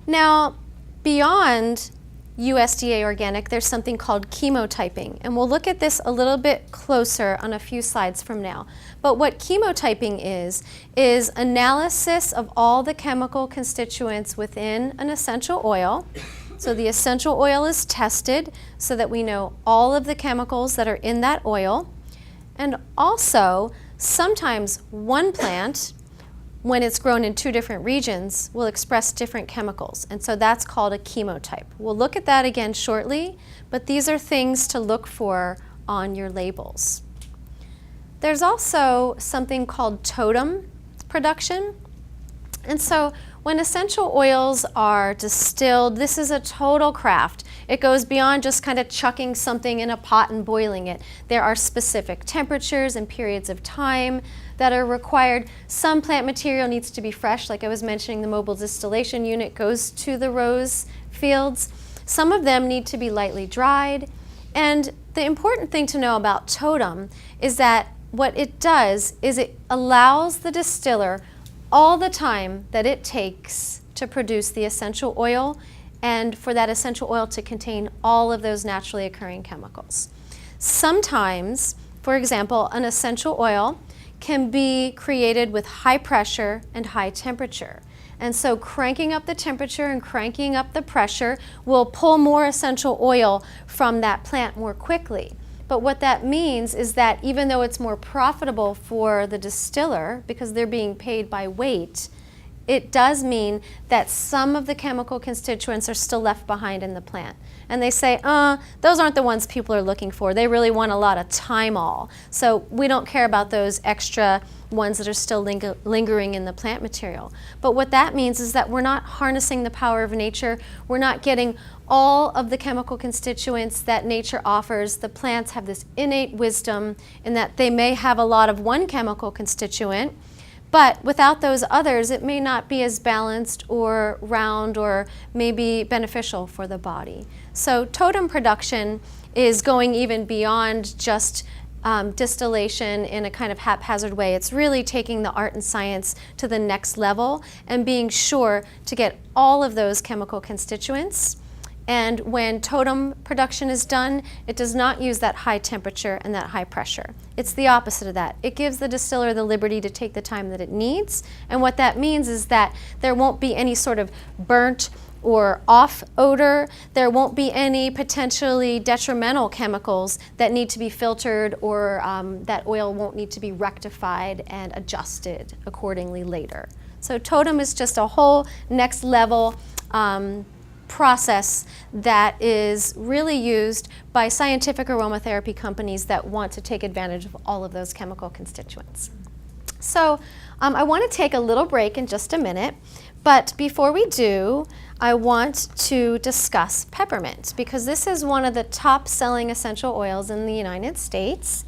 Now, beyond USDA organic, there's something called chemotyping, and we'll look at this a little bit closer on a few slides from now. But what chemotyping is analysis of all the chemical constituents within an essential oil. So the essential oil is tested so that we know all of the chemicals that are in that oil. And also, sometimes one plant, when it's grown in two different regions, will express different chemicals. And so that's called a chemotype. We'll look at that again shortly, but these are things to look for on your labels. There's also something called totem production. And so when essential oils are distilled, this is a total craft. It goes beyond just kind of chucking something in a pot and boiling it. There are specific temperatures and periods of time that are required. Some plant material needs to be fresh, like I was mentioning, the mobile distillation unit goes to the rose fields. Some of them need to be lightly dried. And the important thing to know about totem is that what it does is it allows the distiller all the time that it takes to produce the essential oil and for that essential oil to contain all of those naturally occurring chemicals. Sometimes, for example, an essential oil can be created with high pressure and high temperature. And so cranking up the temperature and cranking up the pressure will pull more essential oil from that plant more quickly. But what that means is that even though it's more profitable for the distiller because they're being paid by weight, it does mean that some of the chemical constituents are still left behind in the plant. And they say, those aren't the ones people are looking for. They really want a lot of thymol. So we don't care about those extra ones that are still lingering in the plant material. But what that means is that we're not harnessing the power of nature. We're not getting all of the chemical constituents that nature offers. The plants have this innate wisdom in that they may have a lot of one chemical constituent, but without those others, it may not be as balanced or round or maybe beneficial for the body. So totem production is going even beyond just distillation in a kind of haphazard way. It's really taking the art and science to the next level and being sure to get all of those chemical constituents. And when totem production is done, it does not use that high temperature and that high pressure. It's the opposite of that. It gives the distiller the liberty to take the time that it needs. And what that means is that there won't be any sort of burnt or off odor. There won't be any potentially detrimental chemicals that need to be filtered, or that oil won't need to be rectified and adjusted accordingly later. So totem is just a whole next level process that is really used by scientific aromatherapy companies that want to take advantage of all of those chemical constituents. So I want to take a little break in just a minute, but before we do, I want to discuss peppermint, because this is one of the top selling essential oils in the United States.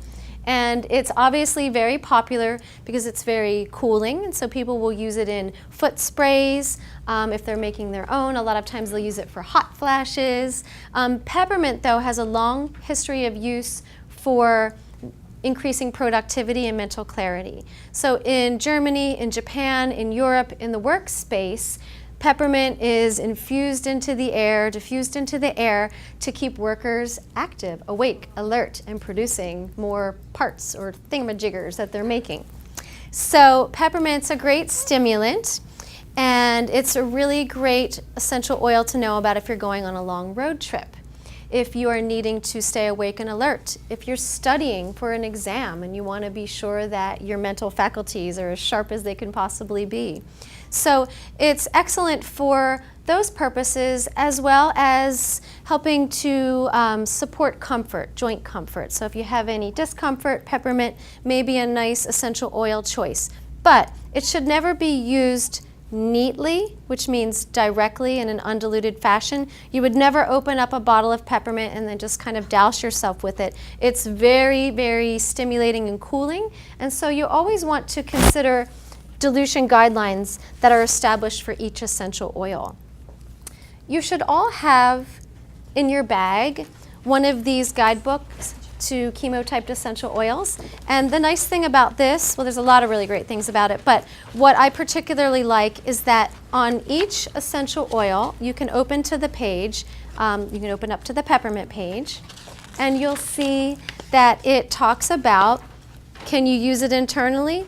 And it's obviously very popular because it's very cooling, and so people will use it in foot sprays if they're making their own. A lot of times they'll use it for hot flashes. Peppermint, though, has a long history of use for increasing productivity and mental clarity. So in Germany, in Japan, in Europe, in the workspace, peppermint is infused into the air, diffused into the air to keep workers active, awake, alert, and producing more parts or thingamajiggers that they're making. So peppermint's a great stimulant, and it's a really great essential oil to know about if you're going on a long road trip, if you are needing to stay awake and alert, if you're studying for an exam and you want to be sure that your mental faculties are as sharp as they can possibly be. So it's excellent for those purposes, as well as helping to support comfort, joint comfort. So if you have any discomfort, peppermint may be a nice essential oil choice. But it should never be used neatly, which means directly in an undiluted fashion. You would never open up a bottle of peppermint and then just kind of douse yourself with it. It's very, very stimulating and cooling, and so you always want to consider dilution guidelines that are established for each essential oil. You should all have in your bag one of these guidebooks. to chemotyped essential oils. And the nice thing about this, well, there's a lot of really great things about it, but what I particularly like is that on each essential oil, you can open to the page, you can open up to the peppermint page, and you'll see that it talks about, can you use it internally?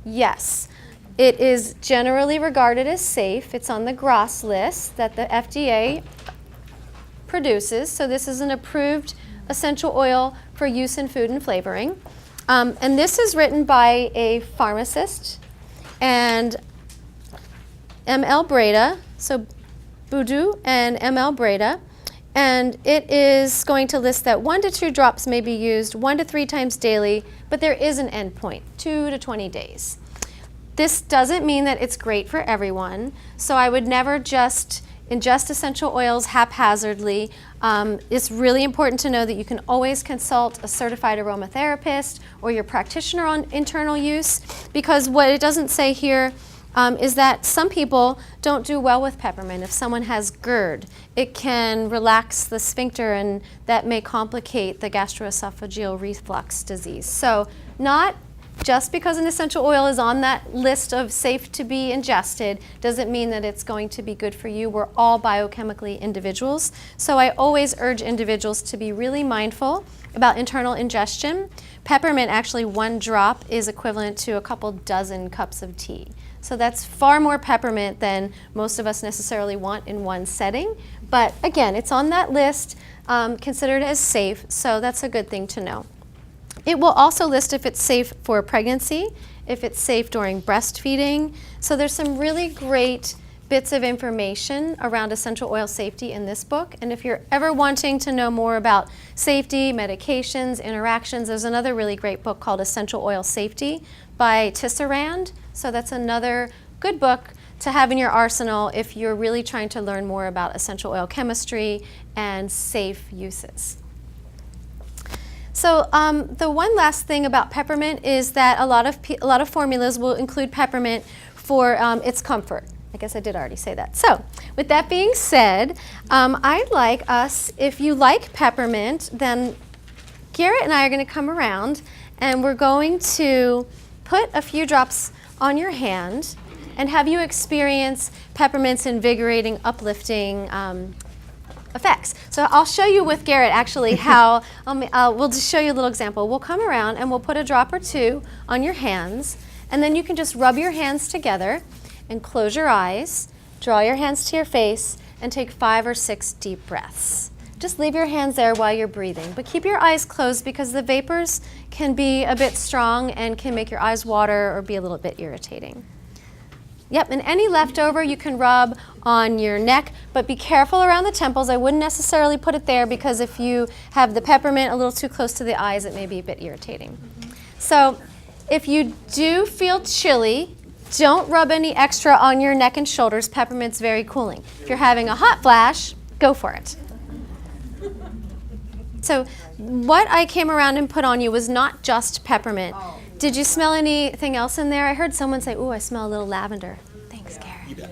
Yes. It is generally regarded as safe. It's on the GRAS list that the FDA produces. So this is an approved essential oil for use in food and flavoring. And this is written by a pharmacist and M.L. Breda, so Boudou and M.L. Breda. And it is going to list that 1 to 2 drops may be used 1 to 3 times daily, but there is an end point, 2 to 20 days. This doesn't mean that it's great for everyone, so I would never just ingest essential oils haphazardly. It's really important to know that you can always consult a certified aromatherapist or your practitioner on internal use, because what it doesn't say here is that some people don't do well with peppermint. If someone has GERD, it can relax the sphincter, and that may complicate the gastroesophageal reflux disease. So not just because an essential oil is on that list of safe to be ingested doesn't mean that it's going to be good for you. We're all biochemically individuals. So I always urge individuals to be really mindful about internal ingestion. Peppermint, actually 1 drop is equivalent to a couple dozen cups of tea. So that's far more peppermint than most of us necessarily want in one setting. But again, it's on that list, considered as safe, so that's a good thing to know. It will also list if it's safe for pregnancy, if it's safe during breastfeeding. So there's some really great bits of information around essential oil safety in this book. And if you're ever wanting to know more about safety, medications, interactions, there's another really great book called Essential Oil Safety by Tisserand. So that's another good book to have in your arsenal if you're really trying to learn more about essential oil chemistry and safe uses. So the one last thing about peppermint is that a lot of formulas will include peppermint for its comfort. I guess I did already say that. So with that being said, I'd like us, if you like peppermint, then Garrett and I are going to come around and we're going to put a few drops on your hand and have you experience peppermint's invigorating, uplifting effects. So I'll show you with Garrett actually how, we'll just show you a little example. We'll come around and we'll put a drop or 2 on your hands, and then you can just rub your hands together and close your eyes, draw your hands to your face, and take 5 or 6 deep breaths. Just leave your hands there while you're breathing, but keep your eyes closed because the vapors can be a bit strong and can make your eyes water or be a little bit irritating. Yep, and any leftover you can rub on your neck, but be careful around the temples. I wouldn't necessarily put it there because if you have the peppermint a little too close to the eyes, it may be a bit irritating. So if you do feel chilly, don't rub any extra on your neck and shoulders. Peppermint's very cooling. If you're having a hot flash, go for it. So what I came around and put on you was not just peppermint. Did you smell anything else in there? I heard someone say, ooh, I smell a little lavender. Thanks, Garrett.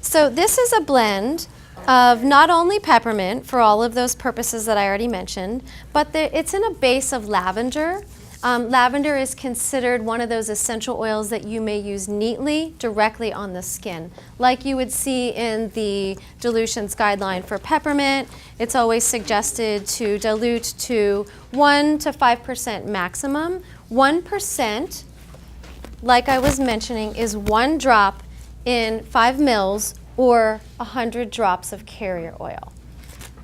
So this is a blend of not only peppermint for all of those purposes that I already mentioned, but it's in a base of lavender. Lavender is considered one of those essential oils that you may use neatly directly on the skin. Like you would see in the dilutions guideline for peppermint, it's always suggested to dilute to 1 to 5% maximum. 1%, like I was mentioning, is 1 drop in 5 mils or 100 drops of carrier oil.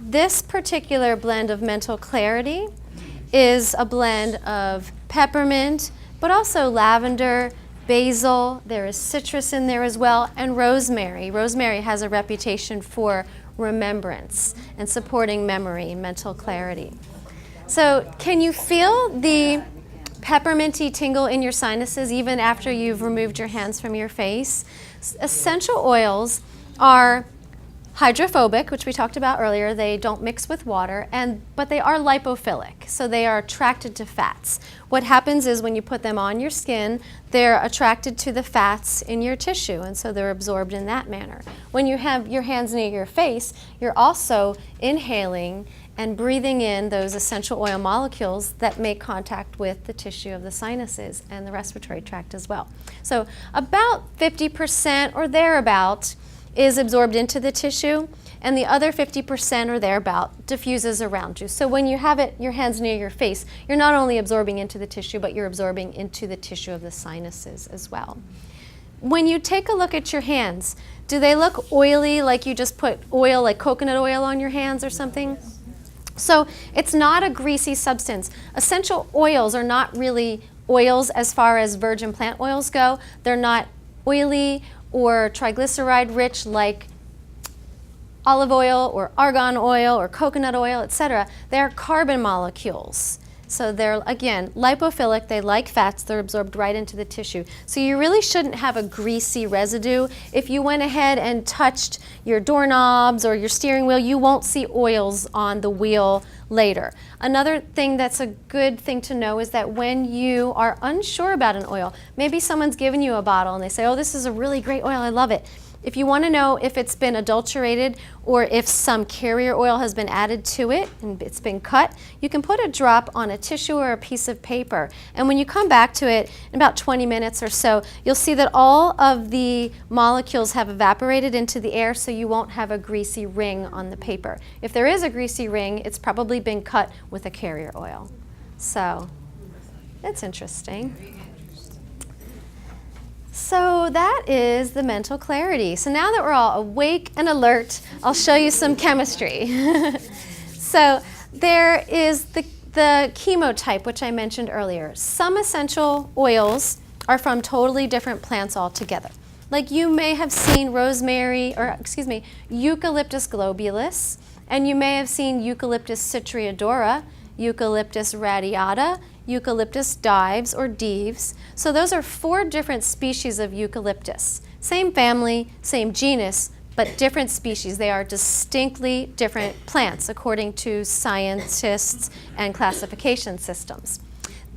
This particular blend of Mental Clarity is a blend of peppermint, but also lavender, basil, there is citrus in there as well, and rosemary. Rosemary has a reputation for remembrance and supporting memory and mental clarity. So can you feel the pepperminty tingle in your sinuses even after you've removed your hands from your face? Essential oils are hydrophobic, which we talked about earlier. They don't mix with water, but they are lipophilic, so they are attracted to fats. What happens is when you put them on your skin, they're attracted to the fats in your tissue, and so they're absorbed in that manner. When you have your hands near your face, you're also inhaling and breathing in those essential oil molecules that make contact with the tissue of the sinuses and the respiratory tract as well. So about 50% or thereabout is absorbed into the tissue, and the other 50% or thereabout diffuses around you. So when you have your hands near your face, you're not only absorbing into the tissue, but you're absorbing into the tissue of the sinuses as well. When you take a look at your hands, do they look oily, like you just put oil, like coconut oil on your hands or something? So it's not a greasy substance. Essential oils are not really oils as far as virgin plant oils go. They're not oily or triglyceride rich like olive oil or argan oil or coconut oil, etc. They're carbon molecules. So they're, again, lipophilic. They like fats. They're absorbed right into the tissue. So you really shouldn't have a greasy residue. If you went ahead and touched your doorknobs or your steering wheel, you won't see oils on the wheel later. Another thing that's a good thing to know is that when you are unsure about an oil, maybe someone's given you a bottle and they say, oh, this is a really great oil, I love it. If you want to know if it's been adulterated or if some carrier oil has been added to it and it's been cut, you can put a drop on a tissue or a piece of paper. And when you come back to it in about 20 minutes or so, you'll see that all of the molecules have evaporated into the air, so you won't have a greasy ring on the paper. If there is a greasy ring, it's probably been cut with a carrier oil. So that's interesting. So that is the mental clarity. So now that we're all awake and alert, I'll show you some chemistry. So there is the chemotype, which I mentioned earlier. Some essential oils are from totally different plants altogether. Like you may have seen Eucalyptus globulus, and you may have seen Eucalyptus citriodora, Eucalyptus radiata, Eucalyptus dives or dives. So those are 4 different species of eucalyptus. Same family, same genus, but different species. They are distinctly different plants according to scientists and classification systems.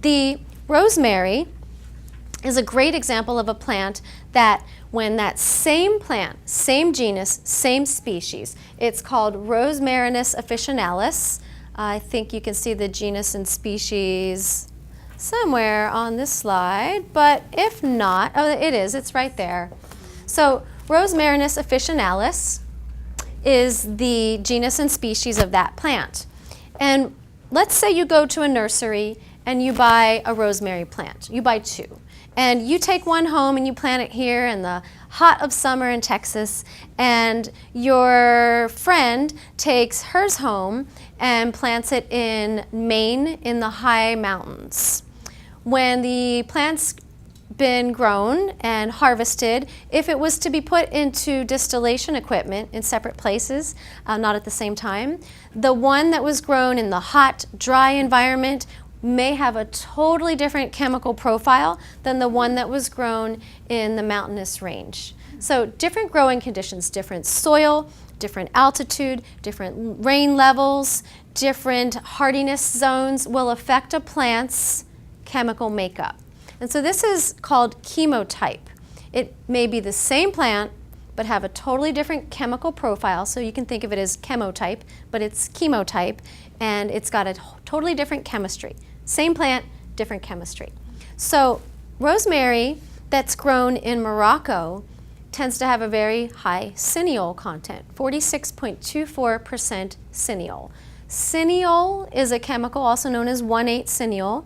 The rosemary is a great example of a plant that when that same plant, same genus, same species, it's called Rosmarinus officinalis. I think you can see the genus and species somewhere on this slide, but if not, oh, it is, it's right there. So Rosmarinus officinalis is the genus and species of that plant. And let's say you go to a nursery and you buy a rosemary plant. You buy 2. And you take one home and you plant it here in the hot of summer in Texas, and your friend takes hers home and plants it in Maine in the high mountains. When the plant's been grown and harvested, if it was to be put into distillation equipment in separate places, not at the same time, the one that was grown in the hot, dry environment may have a totally different chemical profile than the one that was grown in the mountainous range. So different growing conditions, different soil, different altitude, different rain levels, different hardiness zones will affect a plant's chemical makeup. And so this is called chemotype. It may be the same plant but have a totally different chemical profile, so you can think of it as chemotype, but it's chemotype, and it's got a totally different chemistry. Same plant, different chemistry. So rosemary that's grown in Morocco tends to have a very high cineol content, 46.24% cineol. Cineol is a chemical also known as 1,8-cineol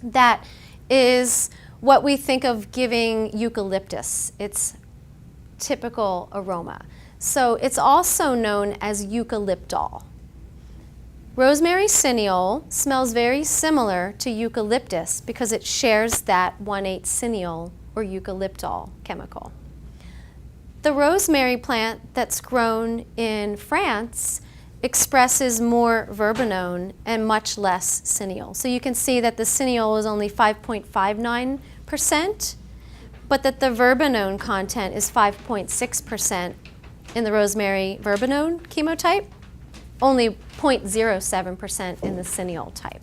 that is what we think of giving eucalyptus its typical aroma. So it's also known as eucalyptol. Rosemary cineol smells very similar to eucalyptus because it shares that 1,8-cineol or eucalyptol chemical. The rosemary plant that's grown in France expresses more verbenone and much less cineol. So you can see that the cineol is only 5.59%, but that the verbenone content is 5.6% in the rosemary verbenone chemotype, only 0.07% in the cineol type.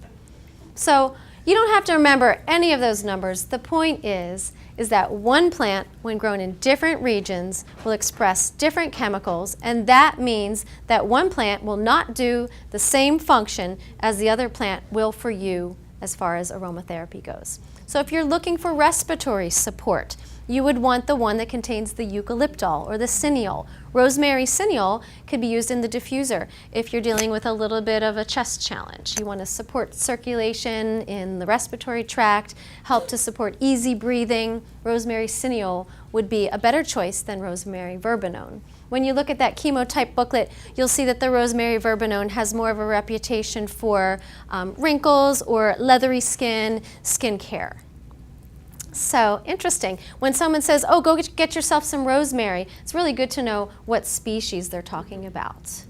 So you don't have to remember any of those numbers. The point is is that one plant, when grown in different regions, will express different chemicals, and that means that one plant will not do the same function as the other plant will for you as far as aromatherapy goes. So if you're looking for respiratory support, you would want the one that contains the eucalyptol or the cineol. Rosemary cineol could be used in the diffuser if you're dealing with a little bit of a chest challenge. You want to support circulation in the respiratory tract, help to support easy breathing. Rosemary cineol would be a better choice than rosemary verbenone. When you look at that chemotype booklet, you'll see that the rosemary verbenone has more of a reputation for wrinkles or leathery skin, skin care. So interesting. When someone says, oh, go get yourself some rosemary, it's really good to know what species they're talking about.